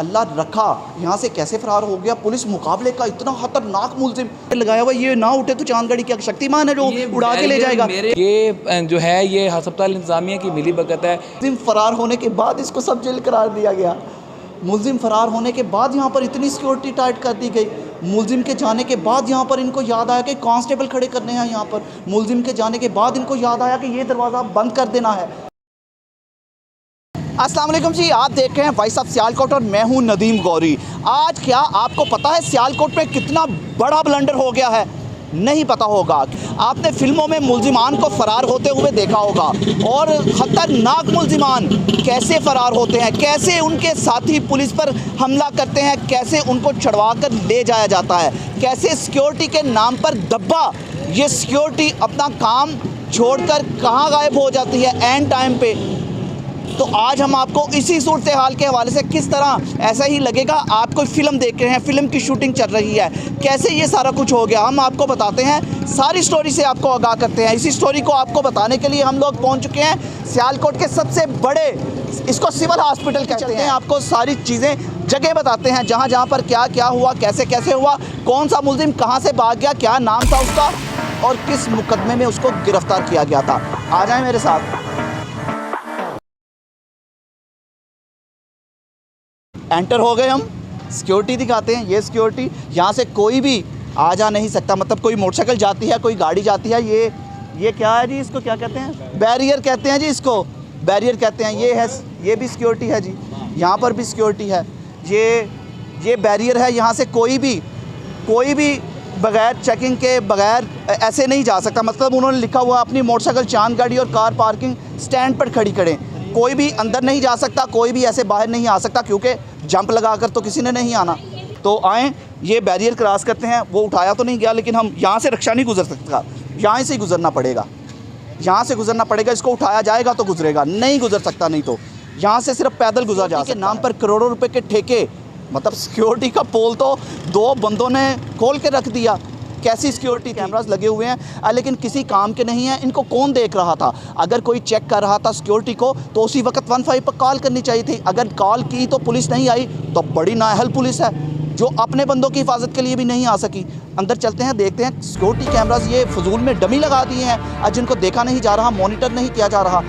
अल्लाह रखा, यहाँ से कैसे फ़रार हो गया। पुलिस मुकाबले का इतना खतरनाक मुलजिम लगाया हुआ, ये ना उठे तो चांदगढ़ी क्या शक्तिमान है जो उड़ा के ले जाएगा। ये जो है ये हस्पताल इंतज़ामिया की मिली भगत है। मुलजिम फ़रार होने के बाद इसको सब जेल करार दिया गया। मुलजिम फ़रार होने के बाद यहाँ पर इतनी सिक्योरिटी टाइट कर दी गई। मुलजिम के जाने के बाद यहाँ पर इनको याद आया कि कांस्टेबल खड़े करने हैं यहाँ पर। मुलजिम के जाने के बाद इनको याद आया कि ये दरवाज़ा बंद कर देना है। अस्सलाम वालेकुम जी, आप देख रहे हैं वॉइस ऑफ सियालकोट और मैं हूं नदीम गौरी। आज क्या आपको पता है सियालकोट में कितना बड़ा ब्लंडर हो गया है? नहीं पता होगा। आपने फिल्मों में मुलजिमान को फ़रार होते हुए देखा होगा, और ख़तरनाक मुलजिमान कैसे फ़रार होते हैं, कैसे उनके साथी पुलिस पर हमला करते हैं, कैसे उनको छुड़वा कर ले जाया जाता है, कैसे सिक्योरिटी के नाम पर दब्बा ये सिक्योरिटी अपना काम छोड़कर कहाँ गायब हो जाती है एंड टाइम पे। तो आज हम आपको इसी सूरत हाल के हवाले से, किस तरह ऐसा ही लगेगा आप कोई फ़िल्म देख रहे हैं, फ़िल्म की शूटिंग चल रही है, कैसे ये सारा कुछ हो गया, हम आपको बताते हैं। सारी स्टोरी से आपको आगाह करते हैं। इसी स्टोरी को आपको बताने के लिए हम लोग पहुंच चुके हैं सियालकोट के सबसे बड़े, इसको सिविल हॉस्पिटल कहते हैं। आपको सारी चीज़ें जगह बताते हैं, जहाँ जहाँ पर क्या क्या हुआ, कैसे कैसे हुआ, कौन सा मुलजिम कहाँ से भाग गया, क्या नाम था उसका और किस मुकदमे में उसको गिरफ़्तार किया गया था। आ जाएँ मेरे साथ। एंटर हो गए हम, सिक्योरिटी दिखाते हैं। ये सिक्योरिटी, यहाँ से कोई भी आ जा नहीं सकता। मतलब कोई मोटरसाइकिल जाती है, कोई गाड़ी जाती है। ये क्या है जी, इसको क्या कहते हैं? बैरियर कहते हैं जी, इसको बैरियर कहते हैं। ये है, ये भी सिक्योरिटी है जी, यहाँ पर भी सिक्योरिटी है। ये बैरियर है, यहाँ से कोई भी बग़ैर चेकिंग के, बग़ैर ऐसे नहीं जा सकता। मतलब उन्होंने लिखा हुआ अपनी मोटरसाइकिल चांदगाड़ी और कार पार्किंग स्टैंड पर खड़ी करें। कोई भी अंदर नहीं जा सकता, कोई भी ऐसे बाहर नहीं आ सकता, क्योंकि जंप लगाकर तो किसी ने नहीं आना। तो आएँ, ये बैरियर क्रॉस करते हैं। वो उठाया तो नहीं गया, लेकिन हम यहाँ से रिक्शा नहीं गुजर सकता, यहाँ से ही गुजरना पड़ेगा। यहाँ से गुजरना पड़ेगा, इसको उठाया जाएगा तो गुजरेगा, नहीं गुजर सकता नहीं तो यहाँ से सिर्फ पैदल गुजर जा सकता है। नाम पर करोड़ों रुपए के ठेके, मतलब सिक्योरिटी का पोल तो दो बंदों ने खोल के रख दिया। कैसी सिक्योरिटी कैमरास लगे हुए हैं, लेकिन किसी काम के नहीं हैं। इनको कौन देख रहा था? अगर कोई चेक कर रहा था सिक्योरिटी को तो उसी वक्त 15 पर कॉल करनी चाहिए थी। अगर कॉल की तो पुलिस नहीं आई तो बड़ी नाअहल पुलिस है जो अपने बंदों की हिफाजत के लिए भी नहीं आ सकी। अंदर चलते हैं, देखते हैं। सिक्योरिटी कैमरास ये फजूल में डमी लगा दिए हैं, जिनको देखा नहीं जा रहा, मॉनिटर नहीं किया जा रहा।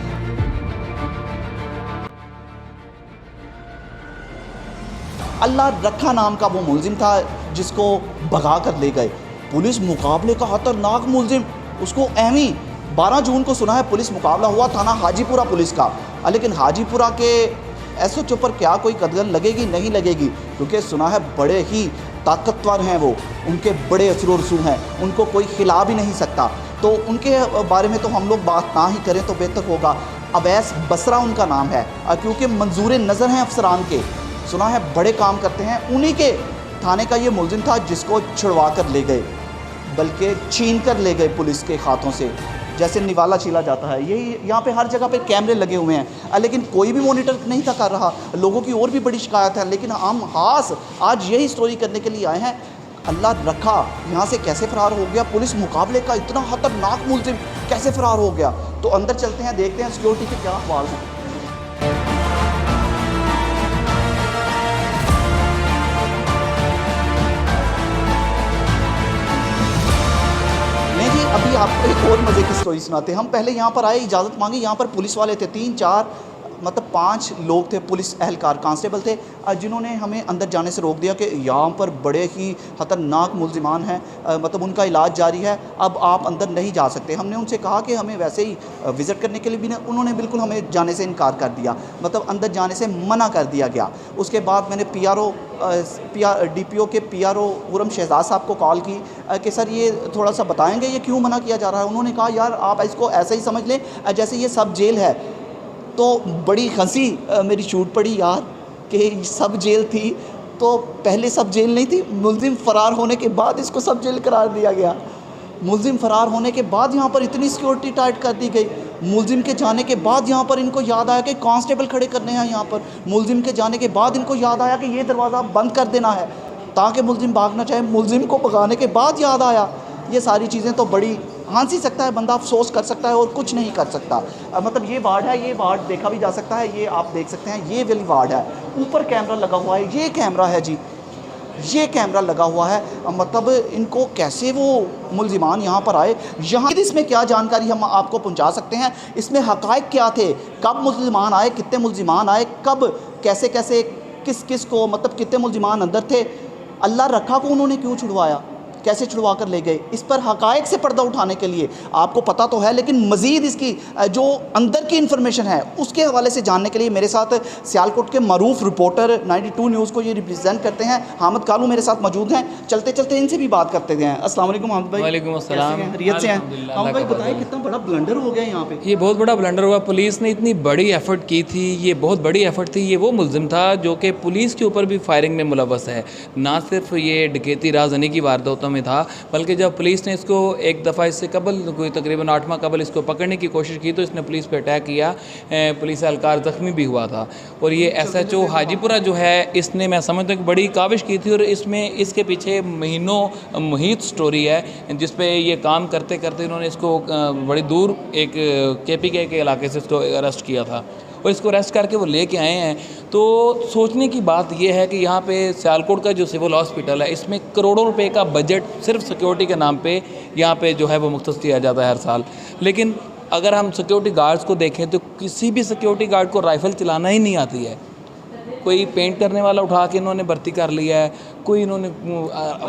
अल्लाह रखा नाम का वो मुलजिम था जिसको भगा कर ले गए। पुलिस मुकाबले का खतरनाक मुलजिम, उसको एमी 12 जून को सुना है पुलिस मुकाबला हुआ, थाना हाजीपुरा पुलिस का। लेकिन हाजीपुरा के एसएचओ पर क्या कोई कदगन लगेगी? नहीं लगेगी, क्योंकि सुना है बड़े ही ताकतवर हैं वो, उनके बड़े असर रसूख हैं, उनको कोई खिला भी नहीं सकता। तो उनके बारे में तो हम लोग बात ना ही करें तो बेहतर होगा। अवैस बसरा उनका नाम है, क्योंकि मंजूर नज़र हैं अफसरान के। सुना है बड़े काम करते हैं। उन्हीं के थाने का ये मुलजिम था जिसको छुड़वा कर ले गए, बल्कि छीन कर ले गए पुलिस के हाथों से, जैसे निवाला छीला जाता है। यही यहाँ पे हर जगह पे कैमरे लगे हुए हैं, लेकिन कोई भी मॉनिटर नहीं था कर रहा। लोगों की और भी बड़ी शिकायत है, लेकिन हम खास आज यही स्टोरी करने के लिए आए हैं। अल्लाह रखा, यहाँ से कैसे फ़रार हो गया। पुलिस मुकाबले का इतना खतरनाक मुलजिम कैसे फ़रार हो गया। तो अंदर चलते हैं, देखते हैं सिक्योरिटी के क्या अहवाल हैं। अभी आपको एक और मज़े की स्टोरी सुनाते हैं। हम पहले यहाँ पर आए, इजाज़त मांगी। यहाँ पर पुलिस वाले थे, 3-4 मतलब 5 लोग थे, पुलिस एहलकार कांस्टेबल थे, जिन्होंने हमें अंदर जाने से रोक दिया कि यहाँ पर बड़े ही खतरनाक मुलजिमान हैं, मतलब उनका इलाज जारी है, अब आप अंदर नहीं जा सकते। हमने उनसे कहा कि हमें वैसे ही विज़िट करने के लिए भी नहीं, उन्होंने बिल्कुल हमें जाने से इनकार कर दिया, मतलब अंदर जाने से मना कर दिया गया। उसके बाद मैंने DPO के PRO खुरम शहजाद साहब को कॉल की कि सर ये थोड़ा सा बताएंगे ये क्यों मना किया जा रहा है। उन्होंने कहा यार आप इसको ऐसे ही समझ लें जैसे ये सब जेल है। तो बड़ी हंसी मेरी छूट पड़ी यार कि सब जेल थी, तो पहले सब जेल नहीं थी। मुलजिम फ़रार होने के बाद इसको सब जेल करार दिया गया। मुलजिम फ़रार होने के बाद यहाँ पर इतनी सिक्योरिटी टाइट कर दी गई। मुलजिम के जाने के बाद यहाँ पर इनको याद आया कि कांस्टेबल खड़े करने हैं यहाँ पर। मुलजिम के जाने के बाद इनको याद आया कि ये दरवाज़ा बंद कर देना है ताकि मुलजिम भाग ना चाहे। मुलजिम को भगाने के बाद याद आया। ये सारी चीज़ें तो बड़ी हंस ही सकता है बंदा, अफसोस कर सकता है और कुछ नहीं कर सकता। मतलब ये वार्ड है, ये वार्ड देखा भी जा सकता है, ये आप देख सकते हैं, ये वाली वार्ड है। ऊपर कैमरा लगा हुआ है, ये कैमरा है जी, ये कैमरा लगा हुआ है। मतलब इनको कैसे वो मुल्जिमान यहाँ पर आए, यहाँ इसमें क्या जानकारी हम आपको पहुँचा सकते हैं, इसमें हक़ाइक़ क्या थे, कब मुल्जिमान आए, कितने मुल्जिमान आए, कब कैसे कैसे किस किस को, मतलब कितने मुल्जिमान अंदर थे, अल्लाह रखा को उन्होंने क्यों छुड़वाया, कैसे छुड़वा कर ले गए, इस पर हक़ाइक़ से पर्दा उठाने के लिए आपको पता तो है, लेकिन मज़ीद इसकी जो अंदर की इन्फॉर्मेशन है उसके हवाले से जानने के लिए मेरे साथ सियालकोट के मरूफ रिपोर्टर 92 न्यूज़ को ये रिप्रेजेंट करते हैं हामिद कालू मेरे साथ मौजूद हैं। चलते चलते इनसे भी बात करते हैं। अस्सलाम वालेकुम हामिद भाई। वालेकुम अस्सलाम। खैरियत से हैं? हामिद भाई बताएं कितना बड़ा ब्लंडर हो गया यहाँ पे। ये बहुत बड़ा ब्लंडर हुआ, पुलिस ने इतनी बड़ी एफ़र्ट की थी, ये बहुत बड़ी एफ़र्ट थी। ये वो मुल्ज़िम था जो कि पुलिस के ऊपर भी फायरिंग में मुलव्वस है, ना सिर्फ ये डकैती राजनी की वारदातों में था, बल्कि जब पुलिस ने इसको एक दफ़ा इससे कबल कोई तकरीबन 8 माह कबल इसको पकड़ने की कोशिश की तो इसने पुलिस पे अटैक किया, पुलिस एहलकार ज़ख्मी भी हुआ था। और ये SHO हाजीपुरा जो है, इसने मैं समझता हूँ कि बड़ी काविश की थी और इसमें इसके पीछे महीनों मुहित स्टोरी है जिस पे ये काम करते करते इन्होंने इसको बड़ी दूर एक KPK के इलाके से इसको अरेस्ट किया था और इसको अरेस्ट करके वो लेके आए हैं। तो सोचने की बात यह है कि यहाँ पे सियालकोट का जो सिविल हॉस्पिटल है, इसमें करोड़ों रुपए का बजट सिर्फ सिक्योरिटी के नाम पे यहाँ पे जो है वो मुख्तस किया जाता है हर साल। लेकिन अगर हम सिक्योरिटी गार्ड्स को देखें तो किसी भी सिक्योरिटी गार्ड को राइफ़ल चलाना ही नहीं आती है। कोई पेंट करने वाला उठा के इन्होंने भर्ती कर लिया है, कोई इन्होंने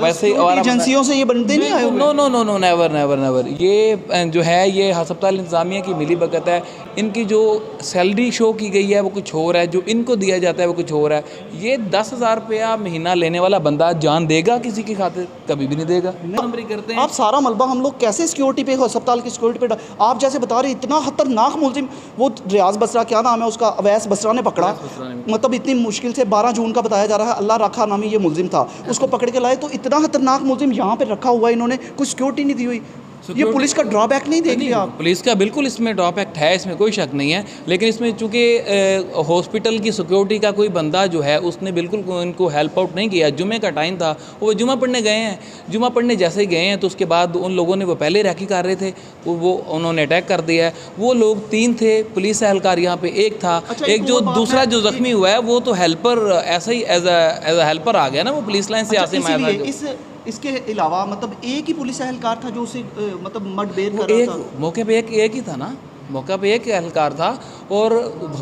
वैसे एजेंसियों से ये बनते नहीं आए। No no no no never never never. ये जो है ये हस्पताल इंतज़ामिया की मिली भगत है। इनकी जो सैलरी शो की गई है वो कुछ और है, जो इनको दिया जाता है वो कुछ और है। ये 10,000 रुपया महीना लेने वाला बंदा जान देगा किसी की खातिर? कभी भी नहीं देगा। नंबरी करते हैं आप सारा मलबा हम लोग कैसे सिक्योरिटी पे, अस्पताल की सिक्योरिटी पे आप जैसे बता रहे, इतना खतरनाक मुल्जिम वो रियाज बसरा, क्या नाम है उसका, अवैस बसरा ने पकड़ा। मतलब इतनी मुश्किल से 12 जून का बताया जा रहा है, अल्लाह रखा नामी ये मुल्जिम था, उसको पकड़ के लाए। तो इतना खतरनाक मुल्जिम यहाँ पे रखा हुआ है, इन्होंने कुछ सिक्योरिटी नहीं दी हुई। ये पुलिस का ड्रॉबैक नहीं देख लिया आप? पुलिस का बिल्कुल इसमें ड्रॉबैक है, इसमें कोई शक नहीं है। लेकिन इसमें चूँकि हॉस्पिटल की सिक्योरिटी का कोई बंदा जो है उसने बिल्कुल इनको हेल्प आउट नहीं किया। जुमे का टाइम था, वो जुमा पढ़ने गए हैं, जुमा पढ़ने जैसे ही गए हैं तो उसके बाद उन लोगों ने, वो पहले रैकी कर रहे थे, वो उन्होंने अटैक कर दिया है। वो लोग 3 थे, पुलिस एहलकार यहाँ पे एक था। एक जो दूसरा जो ज़ख्मी हुआ है वो तो हेल्पर, ऐसा ही एज अ हेल्पर आ गया ना, वो पुलिस लाइन से आसिम आया था। इसके अलावा मतलब एक ही पुलिस एहलकार था जो उसे मतलब मडबेर कर रहा था मौके पे, एक ही था ना, मौका पे एक एहलकार था। और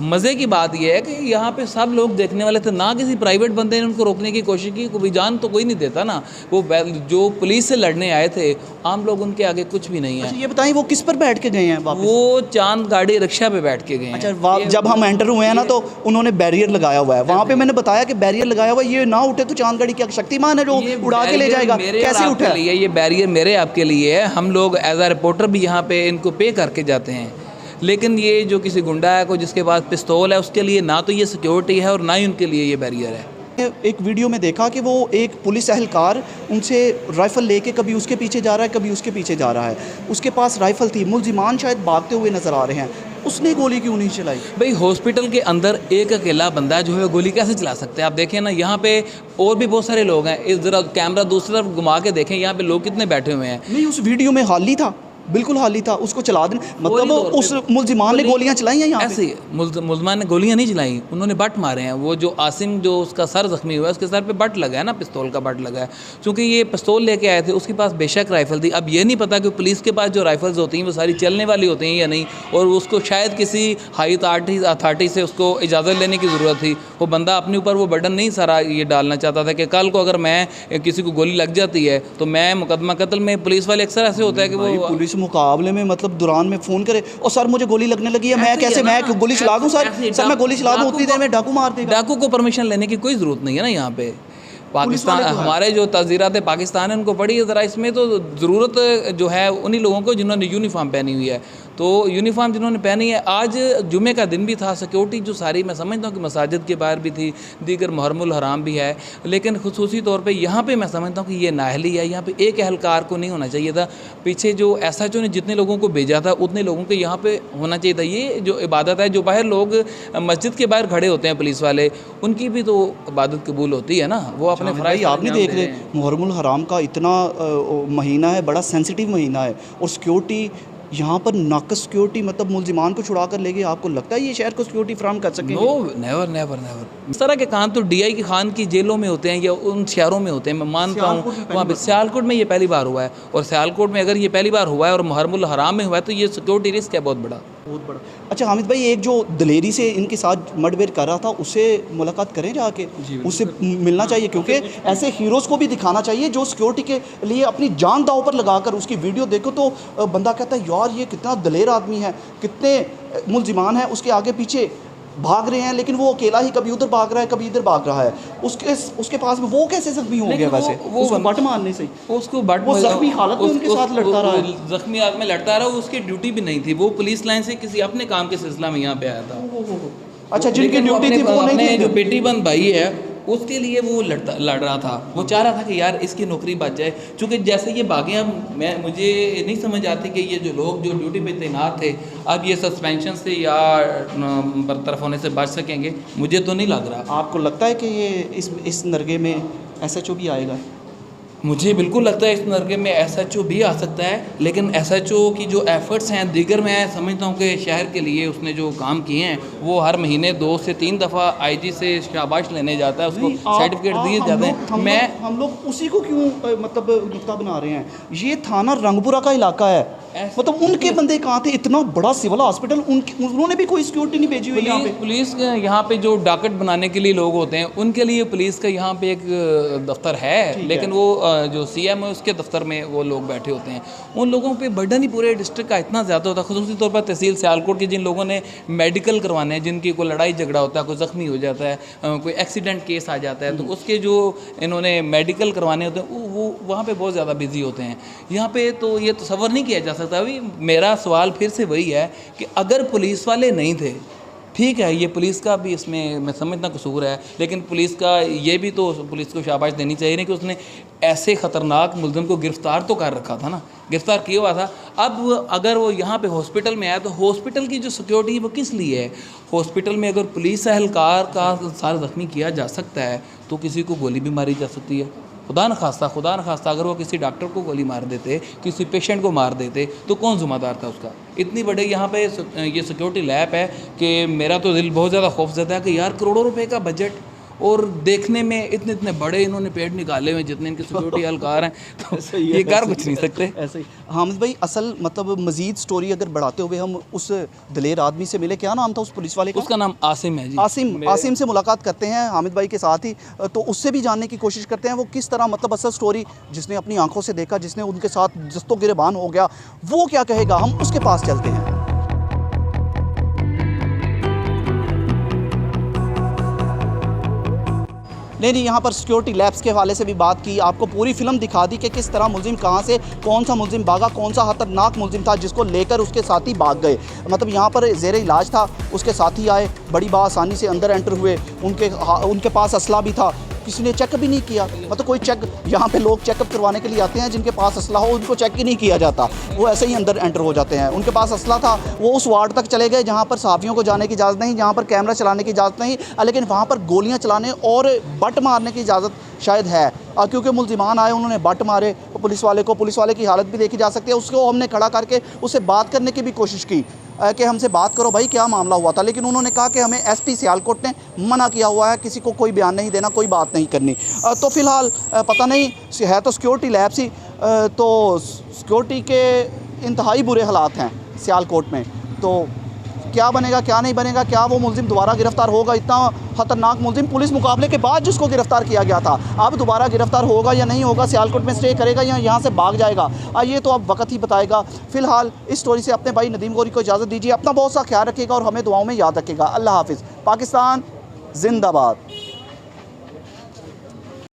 मज़े की बात यह है कि यहाँ पे सब लोग देखने वाले थे, ना किसी प्राइवेट बंदे ने उनको रोकने की कोशिश की। कोई जान तो कोई नहीं देता ना। वो जो पुलिस से लड़ने आए थे, आम लोग उनके आगे कुछ भी नहीं है। अच्छा ये बताइए वो किस पर बैठ के गए हैं वापस? वो चांद गाड़ी रिक्शा पे बैठ के गए हैं। अच्छा जब हम एंटर हुए हैं ना तो उन्होंने बैरियर लगाया हुआ है वहाँ पे, मैंने बताया कि बैरियर लगाया हुआ है, ये ना उठे तो चांद गाड़ी क्या शक्तिमान है जो उड़ा के ले जाएगा? कैसे उठे? ये बैरियर मेरे आपके लिए है। हम लोग एज अ रिपोर्टर भी यहाँ पे इनको पे करके जाते हैं। लेकिन ये जो किसी गुंडा है को जिसके पास पिस्तौल है, उसके लिए ना तो ये सिक्योरिटी है और ना ही उनके लिए ये बैरियर है। एक वीडियो में देखा कि वो एक पुलिस एहलकार उनसे राइफ़ल लेके कभी उसके पीछे जा रहा है, कभी उसके पीछे जा रहा है। उसके पास राइफ़ल थी, मुल्जिमान शायद भागते हुए नज़र आ रहे हैं, उसने गोली क्यों नहीं चलाई? भाई हॉस्पिटल के अंदर एक अकेला बंदा जो है गोली कैसे चला सकते हैं? आप देखें ना, यहाँ पे और भी बहुत सारे लोग हैं। इस ज़रा कैमरा दूसरी तरफ घुमा के देखें, यहाँ पे लोग कितने बैठे हुए हैं। नहीं, उस वीडियो में हाल ही था, बिल्कुल हाली था, उसको चला दें। मतलब उस मुल्जिमान ने गोलियां चलाई हैं यहाँ ऐसे ही मुल्जिमान ने गोलियां नहीं चलाई, उन्होंने बट मारे हैं। वो जो आसिम जो उसका सर ज़ख्मी हुआ है, उसके सर पे बट लगा है ना, पिस्तौल का बट लगा है। चूँकि ये पिस्तौल लेके आए थे, उसके पास बेशक राइफ़ल थी। अब ये नहीं पता कि पुलिस के पास जो राइफ़ल्स होती हैं वो सारी चलने वाली होती हैं या नहीं, और उसको शायद किसी हाई अथॉरिटी से उसको इजाज़त लेने की ज़रूरत थी। वो बंदा अपने ऊपर वो बर्डन नहीं सारा ये डालना चाहता था कि कल को अगर मैं किसी को गोली लग जाती है तो मैं मुकदमा कत्ल में, पुलिस वाले अक्सर ऐसे होता है कि वो पुलिस मुकाबले में मतलब दौरान में फ़ोन करे और सर मुझे गोली लगने लगी है, मैं कैसे, मैं गोली चला दूँ सर, मैं गोली चला दूँ, उतनी देर में डाकू मार देगा। डाकू को परमिशन लेने की कोई ज़रूरत नहीं है ना। यहाँ पे पाकिस्तान, हमारे जो तज़ीरात पाकिस्तान है उनको पढ़िए ज़रा। इसमें तो ज़रूरत जो है उन्हीं लोगों को जिन्होंने यूनिफॉर्म पहनी हुई है। तो यूनिफॉर्म जिन्होंने पहनी है, आज जुमे का दिन भी था, सिक्योरिटी जो सारी मैं समझता हूँ कि मसाजिद के बाहर भी थी, दीगर मुहर्रमुल हराम भी है, लेकिन खुसूसी तौर पे यहाँ पे मैं समझता हूँ कि ये नाअहली है। यहाँ पे एक एहलकार को नहीं होना चाहिए था। पीछे जो SHO ने जितने लोगों को भेजा था उतने लोगों के यहाँ पे होना चाहिए था। ये जो इबादत है, जो बाहर लोग मस्जिद के बाहर खड़े होते हैं पुलिस वाले, उनकी भी तो इबादत कबूल होती है ना। वो अपने भाई फ़राइज़ आप नहीं देख रहे, मुहर्रमुल हराम का इतना महीना है, बड़ा सेंसिटिव महीना है, और सिक्योरिटी यहाँ पर नाकस सिक्योरिटी, मतलब मुलजिमान को छुड़ा कर ले गए। आपको लगता है ये शहर को सिक्योरिटी फ्राहम कर सकेंगे? No, never never never. इस तरह के काम तो DI की खान की जेलों में होते हैं या उन शहरों में होते हैं, मैं मानता हूँ। वहाँ पे सियालकोट में ये पहली बार हुआ है, और सियालकोट में अगर ये पहली बार हुआ है और मुहर्रमुल हराम में हुआ है तो ये सिक्योरिटी रिस्क है बहुत बड़ा। अच्छा हामिद भाई, एक जो दलेरी से इनके साथ मडवेर कर रहा था, उससे मुलाकात करें जाके, उससे मिलना चाहिए, क्योंकि ऐसे हीरोज़ को भी दिखाना चाहिए जो सिक्योरिटी के लिए अपनी जान दांव पर लगाकर, उसकी वीडियो देखो तो बंदा कहता है यार ये कितना दलेर आदमी है, कितने मुलजिमान हैं उसके आगे पीछे भाग रहे हैं, लेकिन वो अकेला ही कभी उधर भाग रहा है कभी इधर भाग रहा है। उसके पास में वो कैसे जख्मी हो गया? वैसे उसको बट मारने से उसको बट वो जख्मी हालत में उनके साथ लड़ता रहा है। जख्मी हालत में लड़ता रहा, उसकी ड्यूटी भी नहीं थी, वो पुलिस लाइन से किसी अपने काम के सिलसिला में यहाँ पे आया था। अच्छा, जिनकी ड्यूटी थी वो नहीं थी। जो बेटी बंद भाई है उसके लिए वो लड़ रहा था, वो चाह रहा था कि यार इसकी नौकरी बच जाए, क्योंकि जैसे ये भागे, अब मुझे नहीं समझ आती कि ये जो लोग जो ड्यूटी पे तैनात थे अब ये सस्पेंशन से या बरतरफ होने से बच सकेंगे, मुझे तो नहीं लग रहा। आपको लगता है कि ये इस नरगे में SHO भी आएगा? मुझे बिल्कुल लगता है इस नरगे में SHO भी आ सकता है, लेकिन SHO की जो एफ़र्ट्स हैं दीगर, मैं समझता हूँ कि शहर के लिए उसने जो काम किए हैं, वो हर महीने 2 से 3 दफ़ा IG से शाबाश लेने जाता है, उसको सर्टिफिकेट दिए जाते हैं। हम लोग उसी को क्यों मतलब नुक्ता बना रहे हैं? ये थाना रंगपुरा का इलाका है, मतलब उनके बंदे कहाँ थे? इतना बड़ा सिविल हॉस्पिटल, उन्होंने भी कोई सिक्योरिटी नहीं भेजी हुई यहाँ पे। पुलिस यहाँ पे जो डाकट बनाने के लिए लोग होते हैं उनके लिए पुलिस का यहाँ पे एक दफ्तर है, लेकिन वो जो CM है उसके दफ्तर में वो लोग बैठे होते हैं। उन लोगों पे बर्डन ही पूरे डिस्ट्रिक्ट का इतना ज़्यादा होता है, ख़ुसूसी तौर पर तहसील सियालकोट के जिन लोगों ने मेडिकल करवाने हैं, जिनकी कोई लड़ाई झगड़ा होता है, कोई ज़ख्मी हो जाता है, कोई एक्सीडेंट केस आ जाता है, तो उसके जो इन्होंने मेडिकल करवाने होते हैं वो वहाँ पर बहुत ज़्यादा बिजी होते हैं। यहाँ पर तो ये तसव्वुर नहीं किया जा सकता। अभी मेरा सवाल फिर से वही है कि अगर पुलिस वाले नहीं थे, ठीक है, ये पुलिस का भी इसमें मैं समझना कसूर है, लेकिन पुलिस का ये भी तो पुलिस को शाबाश देनी चाहिए ना कि उसने ऐसे ख़तरनाक मुल्ज़िम को गिरफ़्तार तो कर रखा था ना, गिरफ़्तार किया हुआ था। अब अगर वो यहाँ पे हॉस्पिटल में आया तो हॉस्पिटल की जो सिक्योरिटी है वो किस लिए है? हॉस्पिटल में अगर पुलिस एहलकार का सारा ज़ख्मी किया जा सकता है तो किसी को गोली भी मारी जा सकती है। खुदा न खास्ता अगर वो किसी डॉक्टर को गोली मार देते, किसी पेशेंट को मार देते, तो कौन ज़िम्मेदार था उसका? इतनी बड़ी यहाँ पे ये सिक्योरिटी लैब है कि मेरा तो दिल बहुत ज़्यादा खौफज़दा है कि यार करोड़ों रुपए का बजट और देखने में इतने बड़े इन्होंने पेड़ निकाले हुए जितने इनके सिक्योरिटी एहलकार हैं, तो ये कर कुछ नहीं सकते। ऐसे ही हामिद भाई, असल मतलब मज़ीद स्टोरी अगर बढ़ाते हुए हम उस दलेर आदमी से मिले, क्या नाम था उस पुलिस वाले का? उसका नाम आसिम है जी। आसिम से मुलाकात करते हैं हामिद भाई के साथ ही, तो उससे भी जानने की कोशिश करते हैं वो किस तरह, मतलब असल स्टोरी जिसने अपनी आंखों से देखा, जिसने उनके साथ जस्तो गिरबान हो गया, वो क्या कहेगा, हम उसके पास चलते हैं। नहीं, यहाँ पर सिक्योरिटी लैब्स के हवाले से भी बात की, आपको पूरी फिल्म दिखा दी कि किस तरह मुलजिम कहाँ से, कौन सा मुलजिम भागा, कौन सा खतरनाक मुलजिम था जिसको लेकर उसके साथी भाग गए। मतलब यहाँ पर ज़ेर इलाज था, उसके साथी आए, बड़ी बासानी से अंदर एंटर हुए, उनके पास असला भी था, किसी ने चेक भी नहीं किया। मतलब कोई चेक, यहाँ पे लोग चेकअप करवाने के लिए आते हैं जिनके पास असला हो, उनको चेक ही नहीं किया जाता, वो ऐसे ही अंदर एंटर हो जाते हैं। उनके पास असला था, वो उस वार्ड तक चले गए जहाँ पर सहाफ़ियों को जाने की इजाज़त नहीं, जहाँ पर कैमरा चलाने की इजाज़त नहीं, लेकिन वहाँ पर गोलियाँ चलाने और बट मारने की इजाज़त शायद है, क्योंकि मुलजिमान आए, उन्होंने बट मारे पुलिस वाले की हालत भी देखी जा सकती है। उसको हमने खड़ा करके उससे बात करने की भी कोशिश की कि हमसे बात करो भाई, क्या मामला हुआ था, लेकिन उन्होंने कहा कि हमें SP सियालकोट ने मना किया हुआ है, किसी को कोई बयान नहीं देना, कोई बात नहीं करनी। तो फ़िलहाल पता नहीं है, तो सिक्योरिटी लैब सी, तो सिक्योरिटी के इंतहाई बुरे हालात हैं सियालकोट में, तो क्या बनेगा क्या नहीं बनेगा, क्या वो मुलजिम दोबारा गिरफ़्तार होगा? इतना ख़तरनाक मुलजिम पुलिस मुकाबले के बाद जिसको गिरफ़्तार किया गया था, अब दोबारा गिरफ़्तार होगा या नहीं होगा, सियालकोट में स्टे करेगा या यहाँ से भाग जाएगा, ये तो अब वक्त ही बताएगा। फ़िलहाल इस स्टोरी से अपने भाई नदीम गौरी को इजाज़त दीजिए, अपना बहुत सा ख्याल रखिएगा और हमें दुआओं में याद रखिएगा। अल्लाह हाफिज़। पाकिस्तान जिंदाबाद।